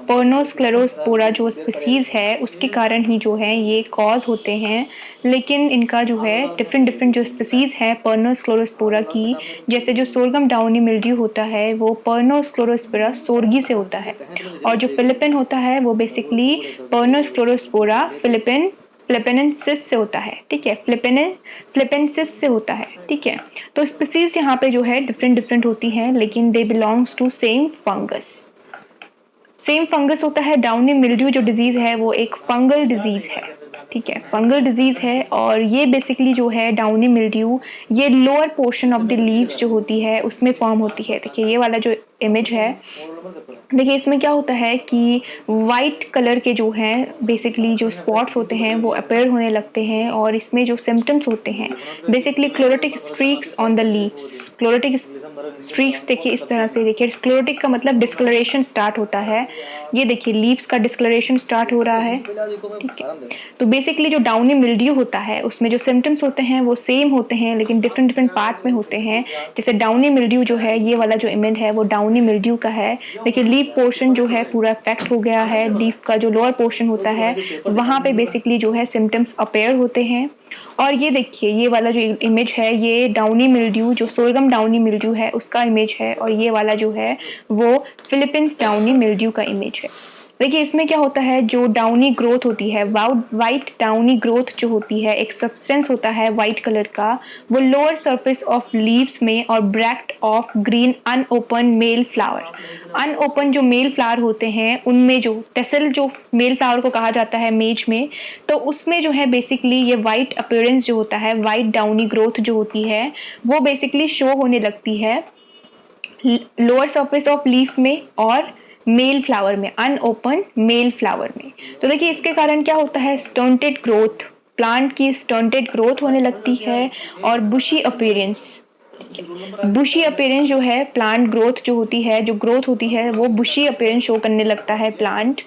पर्नोस्क्लेरोस्पोरा जो स्पीसीज़ है उसके कारण ही जो है ये कॉज होते हैं, लेकिन इनका जो है डिफरेंट जो स्पीसीज़ है पर्नोस्क्लेरोस्पोरा की, जैसे जो सोरगम डाउनी मिल्ड्यू होता है वो पर्नोस्क्लेरोस्पोरा सोर्गी से होता है, और जो फिलिपिन होता है वो बेसिकली पर्नोस्क्लेरोस्पोरा फिलिपिनेंसिस से होता है, ठीक है। फिलिपिनेंसिस से होता है, ठीक है। तो स्पीसीज़ यहाँ पे जो है डिफरेंट होती हैं, लेकिन they belongs to same fungus होता है। डाउनी मिल्ड्यू जो डिजीज़ है वो एक फंगल डिजीज़ है, ठीक है, फंगल डिजीज़ है। और ये बेसिकली जो है डाउनी मिल्ड्यू ये lower portion of the leaves जो होती है उसमें फॉर्म होती है। देखिए ये वाला जो इमेज है, देखिए इसमें क्या होता है कि वाइट कलर के जो हैं बेसिकली जो स्पॉट्स होते हैं वो अपेयर होने लगते हैं, और इसमें जो सिम्टम्स होते हैं basically chlorotic streaks on the leaves. Chlorotic streaks देखिए इस तरह से, देखिए क्लोरोटिक का मतलब डिस्कलरेशन स्टार्ट होता है। ये देखिए लीव्स का डिस्कलरेशन स्टार्ट हो रहा है, ठीक है। तो बेसिकली जो डाउनी मिल्ड्यू होता है उसमें जो सिम्टम्स होते हैं वो सेम होते हैं लेकिन डिफरेंट पार्ट में होते हैं। जैसे डाउनी मिल्ड्यू जो है, ये वाला जो इमेज है वो डाउनी मिल्ड्यू का है। देखिए लीफ पोर्शन जो है पूरा अफेक्ट हो गया है, लीफ का जो लोअर पोर्शन होता है वहाँ पे बेसिकली जो है सिम्टम्स अपेयर होते हैं। और ये देखिए ये वाला जो इमेज है ये डाउनी मिल्ड्यू जो सोरगम डाउनी मिल्ड्यू है उसका इमेज है, और ये वाला जो है वो फिलिपींस डाउनी मिल्ड्यू का इमेज है। देखिए इसमें क्या होता है, जो डाउनी ग्रोथ होती है, वाइट डाउनी ग्रोथ जो होती है, एक सब्सटेंस होता है वाइट कलर का, वो लोअर सरफेस ऑफ लीव्स में और bract of green अनओपन male flower, अनओपन जो मेल फ्लावर होते हैं उनमें जो टेसल जो मेल फ्लावर को कहा जाता है मेज में, तो उसमें जो है बेसिकली ये वाइट अपीयरेंस जो होता है, वाइट डाउनी ग्रोथ जो होती है वो बेसिकली शो होने लगती है लोअर सरफेस ऑफ लीफ में और मेल फ्लावर में, अनओपन मेल फ्लावर में। तो देखिए इसके कारण क्या होता है, स्टंटेड ग्रोथ, प्लांट की स्टंटेड ग्रोथ होने लगती है और बुशी अपीयरेंस, बुशी अपीयरेंस जो है प्लांट ग्रोथ जो होती है, जो ग्रोथ होती है वो बुशी अपीयरेंस शो करने लगता है प्लांट।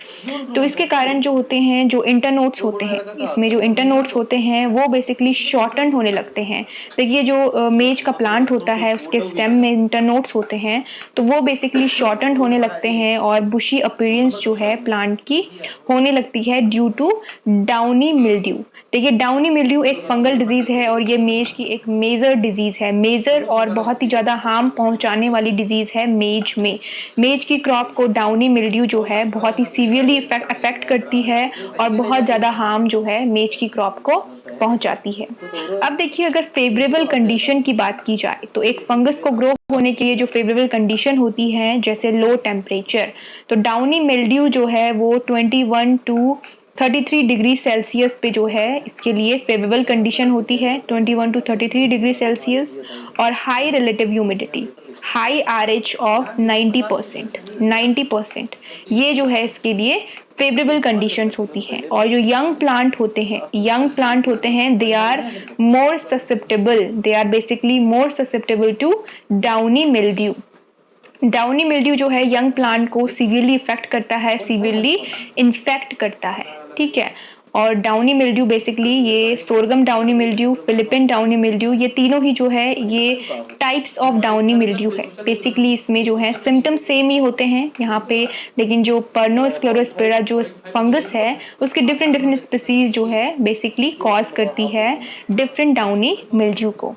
तो इसके कारण जो होते हैं, जो इंटरनोड्स होते हैं, इसमें जो इंटरनोड्स होते हैं वो बेसिकली शॉर्टन होने लगते हैं। देखिए जो मेज का प्लांट होता है उसके स्टेम में इंटरनोड्स होते हैं, तो वो बेसिकली शॉर्टन होने लगते हैं और बुशी अपीयरेंस जो है प्लांट की होने लगती है ड्यू टू डाउनी मिल्ड्यू। देखिए डाउनी मिल्ड्यू एक फंगल डिजीज है और ये मेज की एक मेजर डिजीज है, मेजर और बहुत ही ज़्यादा हार्म पहुंचाने वाली डिजीज है मेज में। मेज की क्रॉप को डाउनी मिल्ड्यू जो है बहुत ही सीवियरली अफेक्ट करती है और बहुत ज़्यादा हार्म जो है मेज की क्रॉप को पहुंचाती है। अब देखिए अगर फेवरेबल कंडीशन की बात की जाए तो एक फंगस को ग्रो होने के लिए जो फेवरेबल कंडीशन होती है, जैसे लो टेम्परेचर, तो डाउनी मिल्ड्यू जो है वो 21 टू 33 डिग्री सेल्सियस पे जो है इसके लिए फेवरेबल कंडीशन होती है, 21 टू 33 डिग्री सेल्सियस। और high relative humidity, high RH of 90%, ये जो है इसके लिए फेवरेबल कंडीशंस होती हैं। और जो यंग प्लांट होते हैं they are more susceptible, they are basically more susceptible to downy mildew. Downy mildew जो है यंग प्लांट को सीवियरली इफेक्ट करता है, सीवियरली इन्फेक्ट करता है, ठीक है। और डाउनी मिल्ड्यू बेसिकली ये sorghum downy mildew, Philippine downy mildew, ये तीनों ही जो है ये टाइप्स ऑफ डाउनी मिल्ड्यू है। बेसिकली इसमें जो है सिम्टम्स सेम ही होते हैं यहाँ पे, लेकिन जो पर्नोस्क्लेरोस्पिरा जो फंगस है उसके डिफरेंट स्पीसीज जो है बेसिकली कॉज करती है डिफरेंट डाउनी मिल्ड्यू को।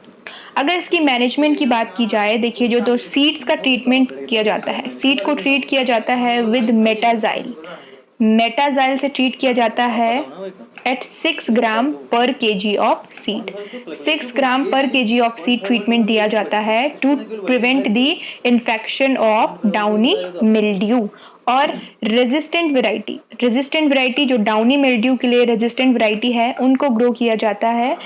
अगर इसकी मैनेजमेंट की बात की जाए, देखिए जो सीड्स का ट्रीटमेंट किया जाता है, सीड को ट्रीट किया जाता है विद मेटाजाइल से ट्रीट किया जाता है एट 6 ग्राम पर केजी ऑफ सीड, 6 ग्राम पर केजी ऑफ सीड ट्रीटमेंट दिया जाता है to prevent the infection of downy mildew. और रेजिस्टेंट वैरायटी जो डाउनी मिल्ड्यू के लिए रेजिस्टेंट वैरायटी है उनको ग्रो किया जाता है।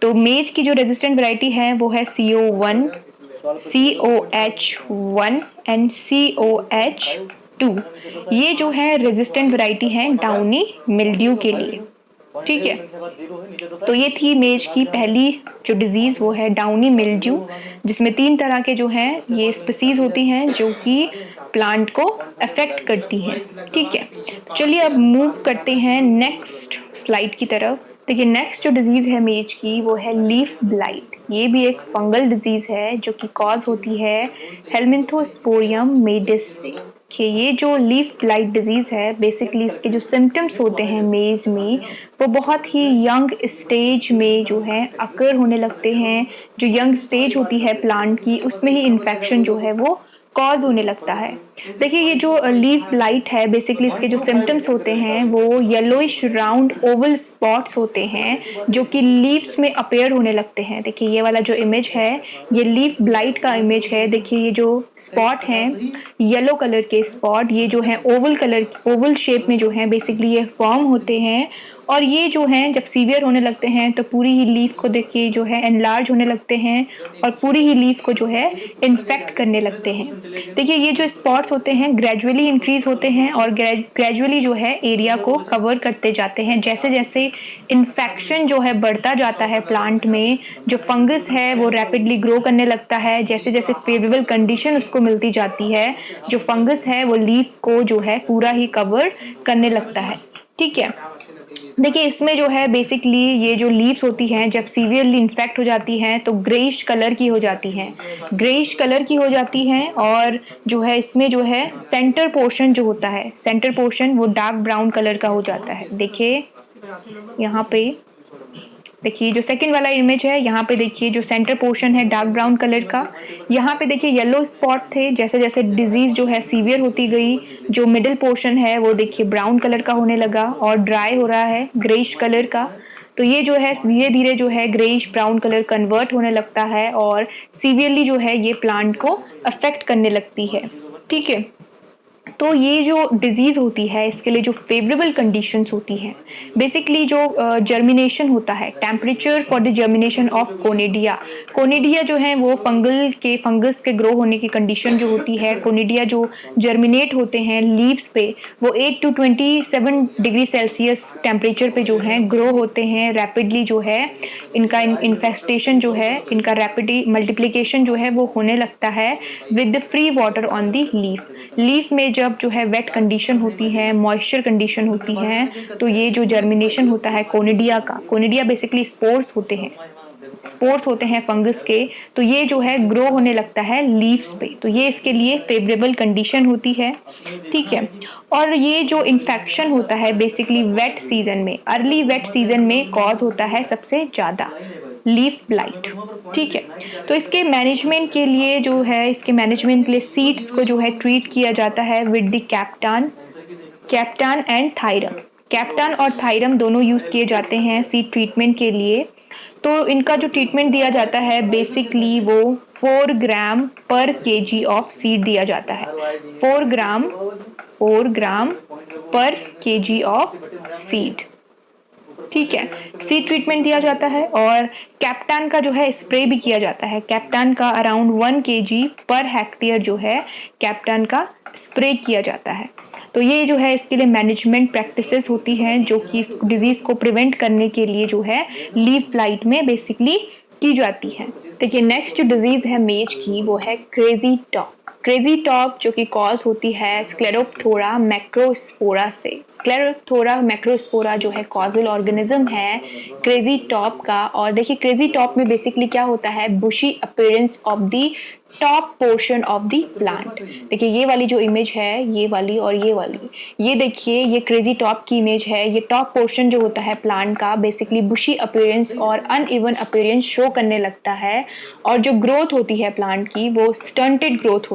तो मेज की जो रेजिस्टेंट वैरायटी है वो है CO1, COH1 एंड COH2, ये जो है रेजिस्टेंट वैरायटी है डाउनी मिल्ड्यू के लिए, ठीक है। तो ये थी मेज की पहली जो डिजीज वो है डाउनी मिल्ड्यू, जिसमें 3 तरह के जो हैं ये स्पीसीज होती हैं जो कि प्लांट को अफेक्ट करती हैं, ठीक है। चलिए अब मूव करते हैं नेक्स्ट स्लाइड की तरफ। देखिए नेक्स्ट जो डिजीज़ है मेज की वो है लीफ ब्लाइट। ये भी एक फंगल डिजीज़ है जो कि कॉज होती है हेलमिंथोस्पोरियम मेडिस से। देखिए ये जो लीफ ब्लाइट डिजीज़ है बेसिकली इसके जो सिम्टम्स होते हैं मेज में वो बहुत ही यंग स्टेज में जो है अकर होने लगते हैं। जो यंग स्टेज होती है प्लांट की उसमें ही इन्फेक्शन जो है वो कॉज होने लगता है। देखिए ये जो लीफ ब्लाइट है बेसिकली इसके जो सिम्टम्स होते हैं वो येलोइश राउंड ओवल स्पॉट्स होते हैं जो कि लीव्स में अपेयर होने लगते हैं। देखिए ये वाला जो इमेज है ये लीफ ब्लाइट का इमेज है। देखिए ये जो स्पॉट हैं येलो कलर के स्पॉट, ये जो हैं ओवल शेप में जो हैं बेसिकली ये फॉर्म होते हैं। और ये जो हैं जब सीवियर होने लगते हैं तो पूरी ही लीफ को देखिए जो है एनलार्ज होने लगते हैं और पूरी ही लीफ को जो है इन्फेक्ट करने लगते हैं। देखिए ये जो स्पॉट्स होते हैं ग्रेजुअली इंक्रीज होते हैं और ग्रेजुअली जो है एरिया को कवर करते जाते हैं। जैसे जैसे इन्फेक्शन जो है बढ़ता जाता है प्लांट में, जो फंगस है वो रैपिडली ग्रो करने लगता है। जैसे जैसे फेवरेबल कंडीशन उसको मिलती जाती है जो फंगस है वो लीफ को जो है पूरा ही कवर करने लगता है, ठीक है। देखिए इसमें जो है बेसिकली ये जो लीव्स होती हैं जब सीवियरली इन्फेक्ट हो जाती हैं तो ग्रेइश कलर की हो जाती हैं, और जो है इसमें जो है सेंटर पोर्शन जो होता है सेंटर पोर्शन वो डार्क ब्राउन कलर का हो जाता है। देखिए यहाँ पे देखिए जो सेकंड वाला इमेज है, यहाँ पे देखिए जो सेंटर पोर्शन है डार्क ब्राउन कलर का, यहाँ पे देखिए येलो स्पॉट थे। जैसे जैसे डिजीज जो है सीवियर होती गई, जो मिडिल पोर्शन है वो देखिए ब्राउन कलर का होने लगा और ड्राई हो रहा है ग्रेइश कलर का। तो ये जो है धीरे धीरे जो है ग्रेइश ब्राउन कलर कन्वर्ट होने लगता है और सीवियरली जो है ये प्लांट को अफेक्ट करने लगती है। ठीक है, तो ये जो डिजीज़ होती है इसके लिए जो फेवरेबल कंडीशंस होती हैं, बेसिकली जो जर्मिनेशन होता है, temperature for the germination of conidia. Conidia जो है वो फंगस के ग्रो होने की कंडीशन जो होती है, कोनिडिया जो जर्मिनेट होते हैं लीव्स पे, वो 8 to 27 डिग्री सेल्सियस टेम्परेचर पे जो है ग्रो होते हैं रैपिडली। जो है इनका इन्फेस्टेशन जो है, इनका रैपिड मल्टीप्लिकेशन जो है वो होने लगता है with the free water on the leaf में। जब जो है वेट कंडीशन होती है, मॉइस्चर कंडीशन होती है, तो ये जो जर्मिनेशन होता है कोनिडिया का, कोनिडिया बेसिकली स्पोर्स होते हैं फंगस के, तो ये जो है ग्रो होने लगता है लीव्स पे। तो ये इसके लिए फेवरेबल कंडीशन होती है। ठीक है, और ये जो इन्फेक्शन होता है बेसिकली वेट सीजन में, अर्ली वेट सीजन में कॉज होता है सबसे ज़्यादा लीफ ब्लाइट। ठीक है, तो इसके मैनेजमेंट के लिए जो है, इसके मैनेजमेंट के लिए सीड्स को जो है ट्रीट किया जाता है with the captan and thiram. Captan और थायरम दोनों यूज़ किए जाते हैं सीड ट्रीटमेंट के लिए। तो इनका जो ट्रीटमेंट दिया जाता है बेसिकली वो 4 ग्राम पर केजी ऑफ सीड दिया जाता है। 4 ग्राम पर केजी ऑफ सीड। ठीक है, सीड ट्रीटमेंट दिया जाता है और कैप्टान का जो है स्प्रे भी किया जाता है। कैप्टान का अराउंड 1 kg पर हेक्टेयर जो है कैप्टान का स्प्रे किया जाता है। तो ये जो है इसके लिए मैनेजमेंट प्रैक्टिसेस होती हैं जो कि इस डिजीज़ को प्रिवेंट करने के लिए जो है लीफ ब्लाइट में बेसिकली की जाती है। देखिए नेक्स्ट जो डिजीज़ है मेज की वो है क्रेजी टॉप। क्रेजी टॉप जो कि कॉज होती है स्क्लेरोप्थोरा मैक्रोस्पोरा से। स्क्लेरोप्थोरा मैक्रोस्पोरा जो है कॉजल ऑर्गेनिज्म है क्रेजी टॉप का। और देखिए क्रेजी टॉप में बेसिकली क्या होता है, bushy appearance of the top portion of the plant. देखिए ये वाली जो इमेज है, ये वाली और ये वाली, ये देखिए ये क्रेजी टॉप की इमेज है। ये टॉप पोर्शन जो होता है प्लांट का बेसिकली बुशी अपीयरेंस और अनइवन अपीयरेंस शो करने लगता है। और जो ग्रोथ होती है प्लांट की वो स्टंटेड ग्रोथ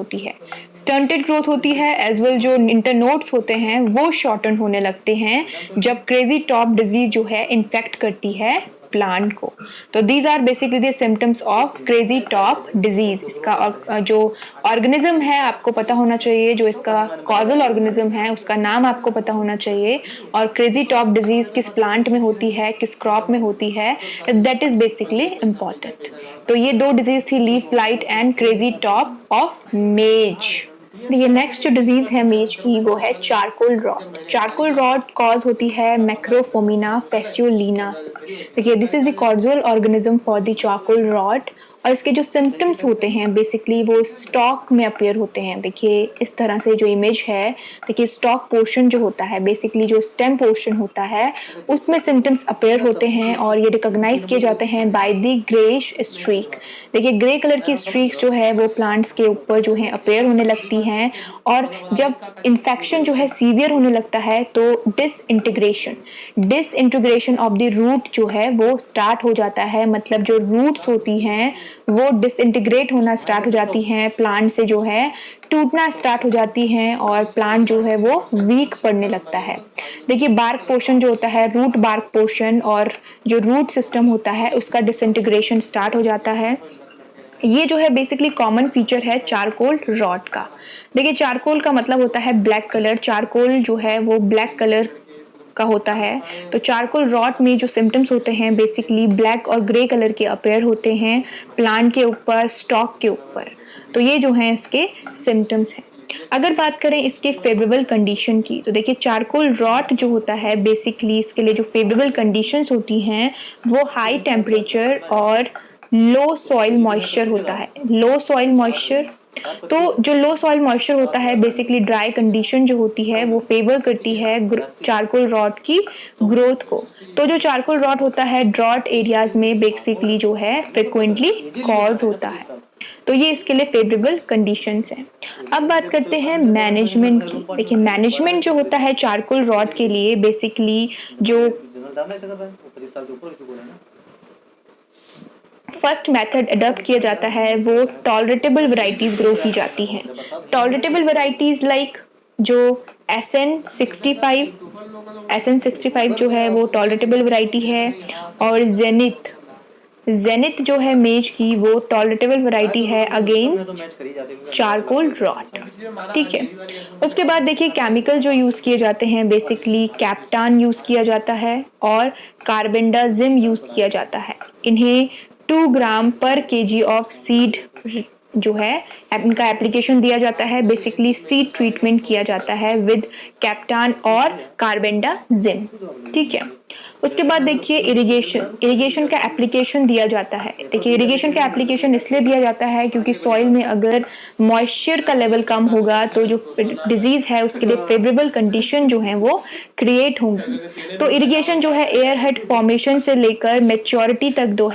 होती है एज वेल। जो इंटरनोड्स होते हैं वो शॉर्टन होने लगते हैं जब क्रेजी टॉप डिजीज जो है इन्फेक्ट करती है प्लांट को। तो these are basically the symptoms of crazy top disease. इसका जो ऑर्गेनिज्म है आपको पता होना चाहिए, जो इसका कॉजल ऑर्गेनिज्म है उसका नाम आपको पता होना चाहिए, और क्रेजी टॉप डिजीज किस प्लांट में होती है, किस क्रॉप में होती है, दैट इज बेसिकली इम्पॉर्टेंट। तो ये 2 डिजीज थी, leaf blight and crazy top of मेज। देखिए नेक्स्ट जो डिजीज़ है मेज की वो है charcoal rot. Charcoal rot cause होती है मैक्रोफोमिना फेसियोलिना से। देखिए this is the causal organism for the charcoal rot. और इसके जो सिम्टम्स होते हैं बेसिकली वो स्टॉक में अपीयर होते हैं। देखिए इस तरह से जो इमेज है, देखिए स्टॉक पोर्शन जो होता है बेसिकली जो स्टेम पोर्शन होता है उसमें सिम्टम्स अपीयर होते हैं और ये रिकॉग्नाइज किए जाते हैं बाय द ग्रेइश स्ट्रीक। देखिए ग्रे कलर की स्ट्रीक्स जो है वो प्लांट्स के ऊपर जो है अपीयर होने लगती हैं। और जब इन्फेक्शन जो है सीवियर होने लगता है तो डिसइंटीग्रेशन ऑफ द रूट जो है वो स्टार्ट हो जाता है। मतलब जो रूट्स होती हैं वो डिसइंटीग्रेट होना स्टार्ट हो जाती हैं, प्लांट से जो है टूटना स्टार्ट हो जाती हैं और प्लांट जो है वो वीक पड़ने लगता है। देखिए बार्क पोर्शन जो होता है, रूट बार्क पोर्शन और जो रूट सिस्टम होता है उसका डिसइंटीग्रेशन स्टार्ट हो जाता है। ये जो है बेसिकली कॉमन फीचर है चारकोल रॉट का। देखिए चारकोल का मतलब होता है ब्लैक कलर। चारकोल जो है वो ब्लैक कलर का होता है। तो चारकोल रॉट में जो सिम्टम्स होते हैं बेसिकली ब्लैक और ग्रे कलर के अपीयर होते हैं प्लांट के ऊपर, स्टॉक के ऊपर। तो ये जो हैं इसके सिम्टम्स हैं। अगर बात करें इसके फेवरेबल कंडीशन की, तो देखिए चारकोल रॉट जो होता है बेसिकली इसके लिए जो फेवरेबल कंडीशंस होती हैं वो हाई टेम्परेचर और लो सॉइल मॉइस्चर होता है। लो सॉइल मॉइस्चर, तो जो लो सॉइल मॉइस्चर होता है बेसिकली ड्राई कंडीशन जो होती है वो फेवर करती है चारकोल रॉट की ग्रोथ को। तो जो चारकोल रॉट होता है ड्रॉट एरियाज में बेसिकली जो है फ्रिक्वेंटली कॉज होता है। तो ये इसके लिए फेवरेबल कंडीशंस हैं। अब बात करते हैं मैनेजमेंट की। देखिए मैनेजमेंट जो होता है चारकोल रॉट के लिए बेसिकली जो जनरल डालना ऐसा कर रहा है, वो 25 साल के ऊपर हो चुका है ना। फर्स्ट मेथड अडॉप्ट किया जाता है वो टॉलरेटेबल वैरायटीज़ ग्रो की जाती हैं। टॉलरेटेबल वैरायटीज़ लाइक जो SN65 जो है वो टॉलरेटेबल वैरायटी है, और जेनिथ जो है मेज की वो टॉलरेटेबल वैरायटी है अगेंस्ट चारकोल रॉट। ठीक है, उसके बाद देखिए केमिकल जो यूज़ किए जाते हैं बेसिकली कैप्टान यूज़ किया जाता है और कार्बेंडाजिम यूज़ किया जाता है। इन्हें 2 ग्राम पर केजी ऑफ सीड जो है इनका एप्लीकेशन दिया जाता है। बेसिकली सीड ट्रीटमेंट किया जाता है विद कैप्टान और कार्बेंडाजिम। ठीक है, उसके बाद देखिए इरिगेशन का एप्लीकेशन दिया जाता है। देखिए इरिगेशन का एप्लीकेशन इसलिए दिया जाता है क्योंकि सॉइल में अगर मॉइस्चर का लेवल कम होगा तो जो डिजीज़ है उसके लिए फेवरेबल कंडीशन जो है वो क्रिएट होंगी। तो इरिगेशन जो है एयर हेड फॉर्मेशन से लेकर मेच्योरिटी तक जो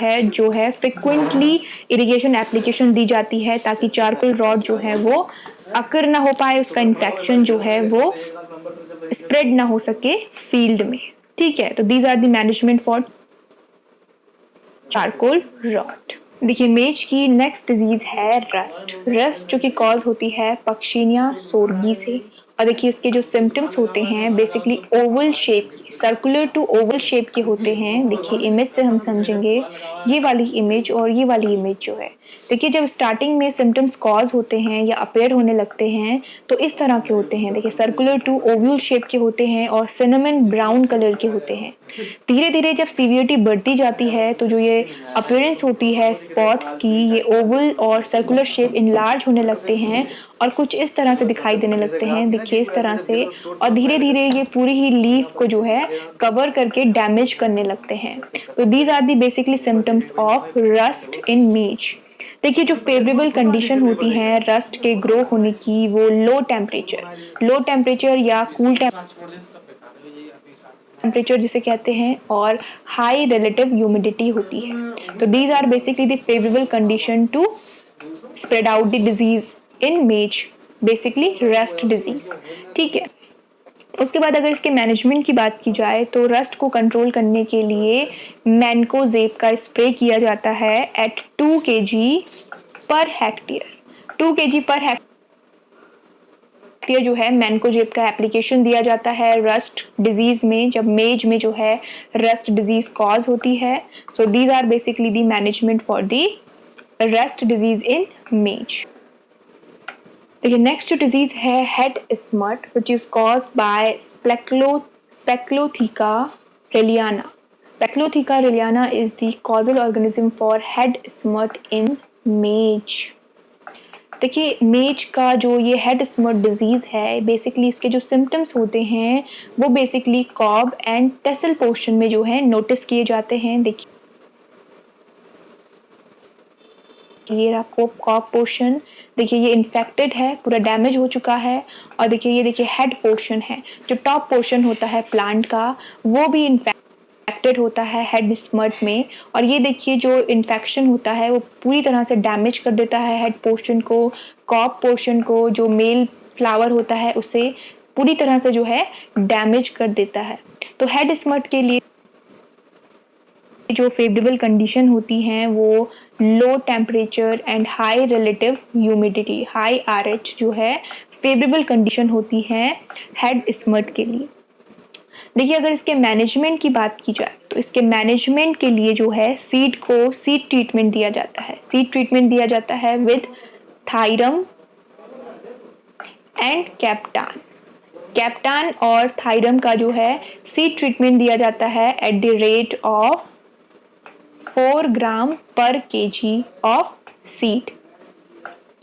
है फ्रिक्वेंटली इरिगेशन एप्लीकेशन दी जाती है ताकि चारकोल रॉट जो है वो अकर ना हो पाए, उसका इन्फेक्शन जो है वो स्प्रेड ना हो सके फील्ड में। ठीक है, तो these are the management for charcoal rot. देखिए मेज की नेक्स्ट डिजीज है रस्ट जो कि कॉज होती है पक्षिनिया सोरगी से। और देखिए इसके जो सिम्टम्स होते हैं बेसिकली ओवल शेप के, सर्कुलर टू ओवल शेप के होते हैं। देखिए इमेज से हम समझेंगे, ये वाली इमेज और ये वाली इमेज जो है, देखिए जब स्टार्टिंग में सिम्टम्स कॉज होते हैं या अपेयर होने लगते हैं तो इस तरह के होते हैं। देखिए सर्कुलर टू ओवल शेप के होते हैं और सिनेमन ब्राउन कलर के होते हैं। धीरे धीरे जब सीवियरिटी बढ़ती जाती है तो जो ये अपीयरेंस होती है स्पॉट्स की, ये ओवल और सर्कुलर शेप इनलार्ज होने लगते हैं और कुछ इस तरह से दिखाई देने लगते हैं। देखिए इस तरह से, और धीरे धीरे ये पूरी ही लीफ को जो है कवर करके डैमेज करने लगते हैं। तो these are the basically symptoms of rust in maize. देखिए जो फेवरेबल कंडीशन होती है रस्ट के ग्रो होने की वो लो टेम्परेचर या कूल टेम्परेचर जिसे कहते हैं, और हाई रिलेटिव ह्यूमिडिटी होती है। तो these are basically the favourable condition to spread out the disease in maize, basically rust disease. ठीक है, उसके बाद अगर इसके मैनेजमेंट की बात की जाए तो रस्ट को कंट्रोल करने के लिए मैनकोजेब का स्प्रे किया जाता है eight 2 kg per hectare. 2 kg per hectare जो है मैनकोजेब का एप्लीकेशन दिया जाता है रस्ट डिजीज में, जब मेज में जो है रस्ट डिजीज कॉज होती है। So these are basically the management for the rust disease in maize. देखिए नेक्स्ट जो डिजीज है head smut which is cause by Sphacelotheca reiliana. Sphacelotheca reiliana is the causal organism for head smut in maize. देखिए maize का जो ये head smut disease है basically इसके जो सिम्टम्स होते हैं वो basically cob and tassel portion में जो है नोटिस किए जाते हैं। देखिए ये आपको कॉब पोर्शन, देखिए ये इन्फेक्टेड है, पूरा डैमेज हो चुका है। और देखिए ये देखिए हेड पोर्शन है, जो टॉप पोर्शन होता है प्लांट का वो भी इन्फेक्टेड होता है हेड स्मट में। और ये देखिए जो इन्फेक्शन होता है वो पूरी तरह से डैमेज कर देता है हेड पोर्शन को, कॉब पोर्शन को, जो मेल फ्लावर होता है उसे पूरी तरह से जो है डैमेज कर देता है। तो हेड स्मट के लिए जो फेवरेबल कंडीशन होती हैं वो low temperature and high relative humidity, high RH जो है फेवरेबल कंडीशन होती है हेड स्मट के लिए। देखिए अगर इसके मैनेजमेंट की बात की जाए तो इसके मैनेजमेंट के लिए जो है सीड ट्रीटमेंट दिया जाता है। सीड ट्रीटमेंट दिया जाता है विद थायरम एंड कैप्टान और थायरम का जो है सीड ट्रीटमेंट दिया जाता है एट द रेट ऑफ 4 ग्राम पर केजी ऑफ सीड।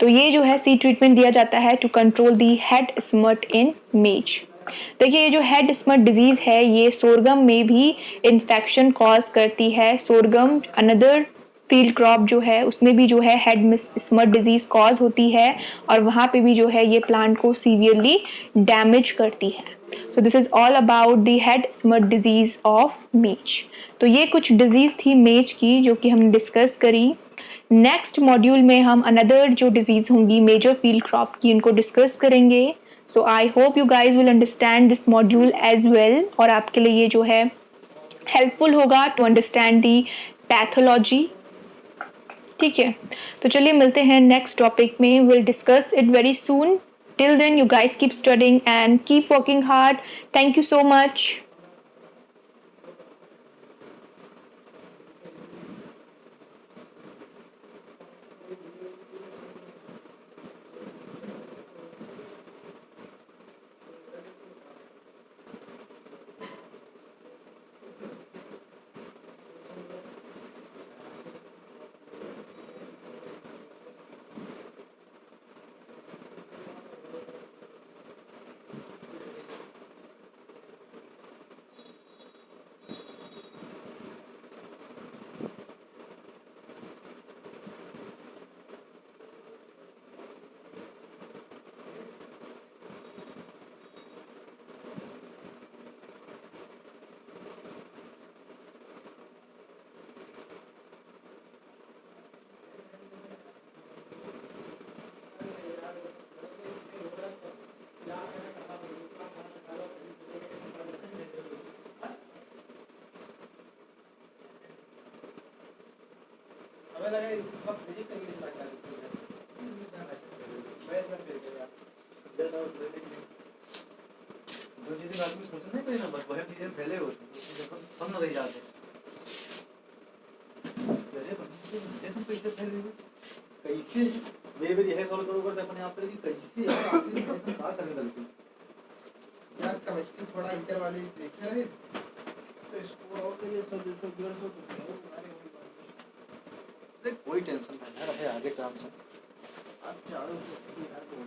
तो ये जो है सीड ट्रीटमेंट दिया जाता है to control the head smut in maize. देखिए ये जो हेड स्मट डिजीज है ये सोरगम में भी इन्फेक्शन कॉज करती है। सोरगम अनदर फील्ड क्रॉप जो है उसमें भी जो है हेड स्मट डिजीज कॉज होती है और वहाँ पे भी जो है ये प्लांट को सीवियरली डैमेज करती है। सो this is all about the head smut disease of मेज। तो ये कुछ डिजीज थी मेज की जो कि हमने डिस्कस करी। नेक्स्ट मॉड्यूल में हम अनदर जो डिजीज होंगी मेजर फील्ड क्रॉप की उनको डिस्कस करेंगे। So I hope you guys will understand this module as well, और आपके लिए ये जो है हेल्पफुल होगा टू अंडरस्टैंड दी पैथोलॉजी ठीक है, तो चलिए मिलते हैं नेक्स्ट टॉपिक में. Will discuss it very soon. Till then you guys keep studying and keep working hard. Thank you so much. हमें लगा इसका फिजिक्स इंग्लिश में क्या लिखा है। मैथ में फिर गया। जो चीजें आदमी सोचना नहीं करेगा बस वही चीजें फैले हो देखो सब न रह जाते अरे बच्चे तुम कैसे फैले हुए कैसे मेरे भी यह सॉल्व करो करते अपने आप कि कैसे यार आपने क्या करने लगते यार केमिस्ट्री थोड़ा इंटर वाले देखे रहे तो स्कोर और के लिए 100 200 150 तो अरे कोई टेंशन नहीं यार अबे आगे काम से अब चांस यार बोल